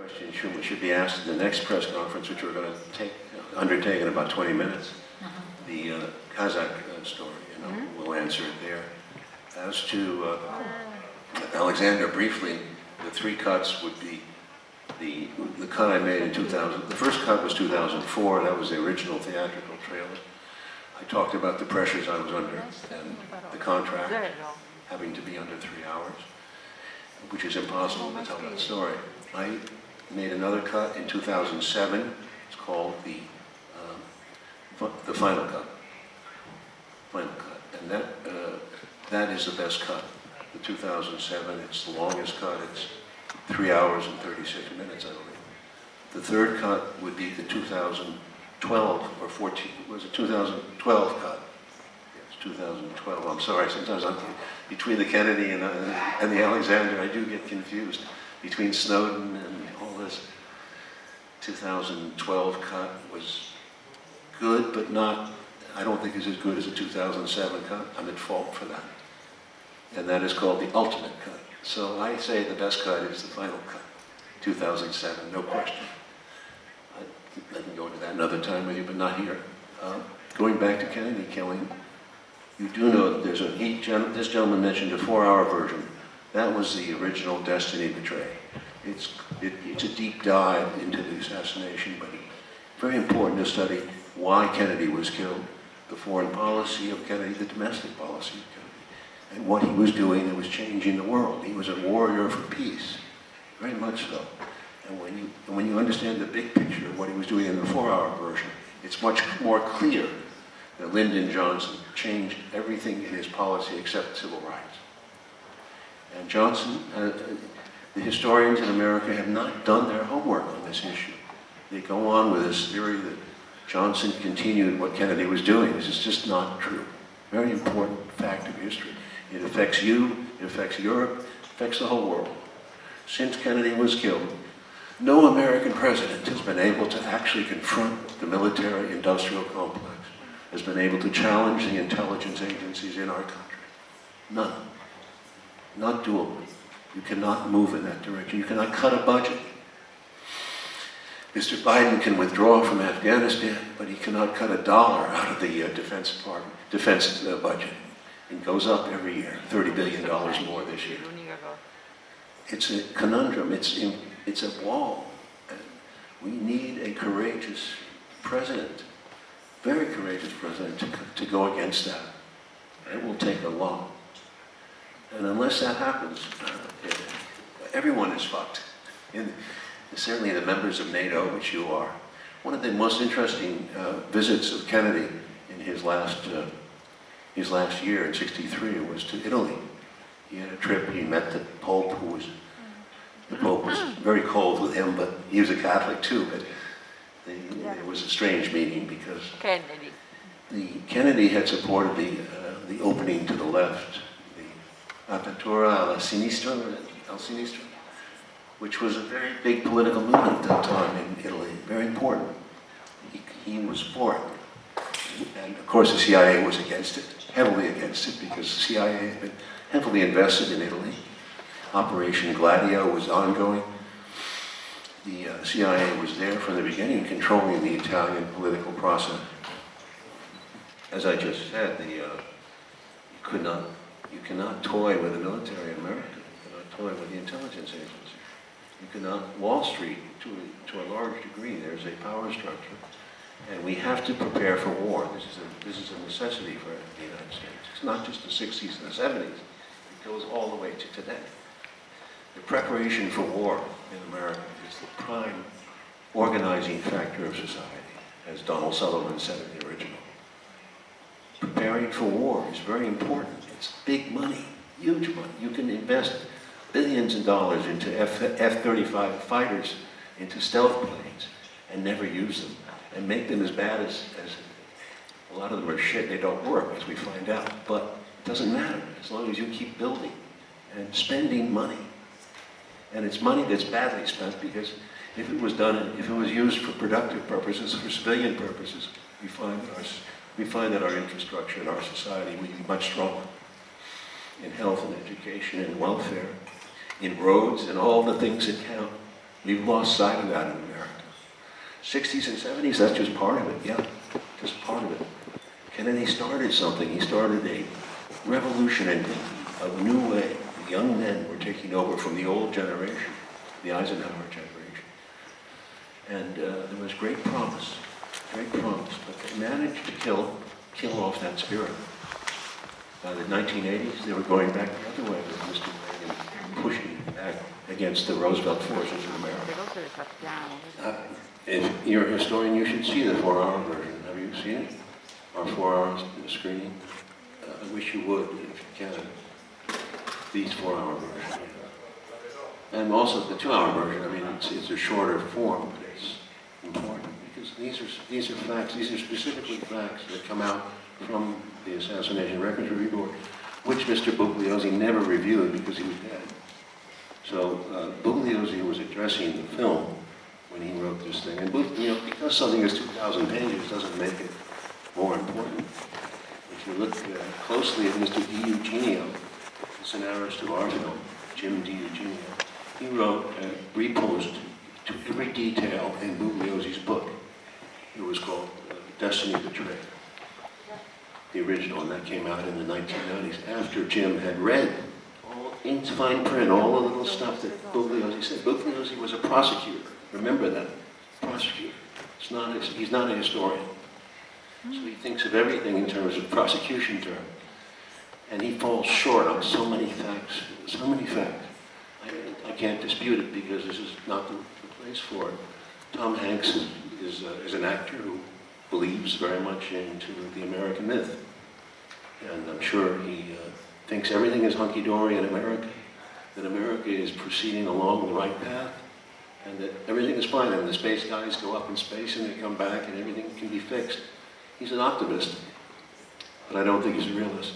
question should be asked in the next press conference, which we're going to undertake in about 20 minutes. The Kazakh story, we'll answer it there. As to Alexander, briefly, the three cuts would be the cut I made in 2000. The first cut was 2004. That was the original theatrical trailer. I talked about the pressures I was under and the contract having to be under 3 hours, which is impossible to tell that story. I made another cut in 2007. It's called the final cut. Final cut, and that is the best cut. The 2007. It's the longest cut. It's 3 hours and 36 minutes, I believe. The third cut would be the 2012 or 14. It was a 2012 cut. Yes, 2012. I'm sorry. Sometimes between the Kennedy and the Alexander, I do get confused. Between Snowden and all this, 2012 cut was good, but not. I don't think it's as good as the 2007 cut. I'm at fault for that. And that is called the ultimate cut. So I say the best cut is the final cut, 2007, no question. I can go into that another time with you, but not here. Going back to Kennedy killing, you do know that there's this gentleman mentioned a 4-hour version. That was the original Destiny Betrayed. It's a deep dive into the assassination, but very important to study why Kennedy was killed, the foreign policy of Kennedy, the domestic policy of Kennedy, and what he was doing that was changing the world. He was a warrior for peace, very much so. And when you understand the big picture of what he was doing in the 4-hour version, it's much more clear that Lyndon Johnson changed everything in his policy except civil rights. And Johnson, the historians in America have not done their homework on this issue. They go on with this theory that Johnson continued what Kennedy was doing. This is just not true. Very important fact of history. It affects you, it affects Europe, it affects the whole world. Since Kennedy was killed, no American president has been able to actually confront the military-industrial complex, has been able to challenge the intelligence agencies in our country. None. Not doable. You cannot move in that direction. You cannot cut a budget. Mr. Biden can withdraw from Afghanistan, but he cannot cut $1 out of the defense budget. It goes up every year, $30 billion more this year. It's a conundrum. It's a wall. And we need a courageous president, very courageous president, to go against that. It will take a lot. And unless that happens, everyone is fucked. Certainly the members of NATO, which you are. One of the most interesting visits of Kennedy in his last year in '63 was to Italy. He had a trip. He met the Pope, the Pope was very cold with him, but he was a Catholic too. But it was a strange meeting because Kennedy had supported the opening to the left, the apertura alla sinistra, al sinistro, which was a very big political movement at that time in Italy, very important. He was for it. And of course the CIA was against it, heavily against it, because the CIA had been heavily invested in Italy. Operation Gladio was ongoing. The CIA was there from the beginning, controlling the Italian political process. As I just said, you cannot toy with the military in America. You cannot toy with the intelligence agency. You cannot. Wall Street, to a large degree, there's a power structure, and we have to prepare for war. This is a necessity for the United States. It's not just the 60s and the 70s. It goes all the way to today. The preparation for war in America is the prime organizing factor of society, as Donald Sutherland said in the original. Preparing for war is very important. It's big money, huge money. You can invest billions of dollars into F-35 fighters, into stealth planes, and never use them, and make them as bad as a lot of them are shit. They don't work, as we find out. But it doesn't matter as long as you keep building and spending money. And it's money that's badly spent, because if it was used for productive purposes, for civilian purposes, we find that our infrastructure and our society would be much stronger in health and education and welfare, in roads and all the things that count. We've lost sight of that in America. 60s and 70s, that's just part of it, yeah, just part of it. Kennedy started something. He started a revolution in a new way. The young men were taking over from the old generation, the Eisenhower generation. And there was great promise, but they managed to kill off that spirit. By the 1980s, they were going back the other way with Mr. Reagan, pushing back against the Roosevelt forces in America. If you're a historian, you should see the 4-hour version. Have you seen it? Our 4 hours screening? I wish you would, if you can. These 4-hour version. And also the 2-hour version. I mean, it's a shorter form, but it's important because these are facts. These are specifically facts that come out from the Assassination Records Review Board, which Mr. Bugliosi never reviewed because he was dead. So Bugliosi was addressing the film when he wrote this thing. And because something is 2,000 pages doesn't make it more important. If you look closely at Mr. D. Eugenio, the scenarist of our film, Jim D. Eugenio, he wrote a repost to every detail in Bugliosi's book. It was called Destiny Betrayed, the original, and that came out in the 1990s after Jim had read all in fine print, all the little stuff that Bugliosi said. Bugliosi was a prosecutor. Remember that, prosecutor. He's not a historian. So he thinks of everything in terms of prosecution terms. And he falls short on so many facts, so many facts. I can't dispute it because this is not the place for it. Tom Hanks is an actor who believes very much into the American myth. And I'm sure he thinks everything is hunky-dory in America, that America is proceeding along the right path, and that everything is fine, and the space guys go up in space and they come back and everything can be fixed. He's an optimist, but I don't think he's a realist.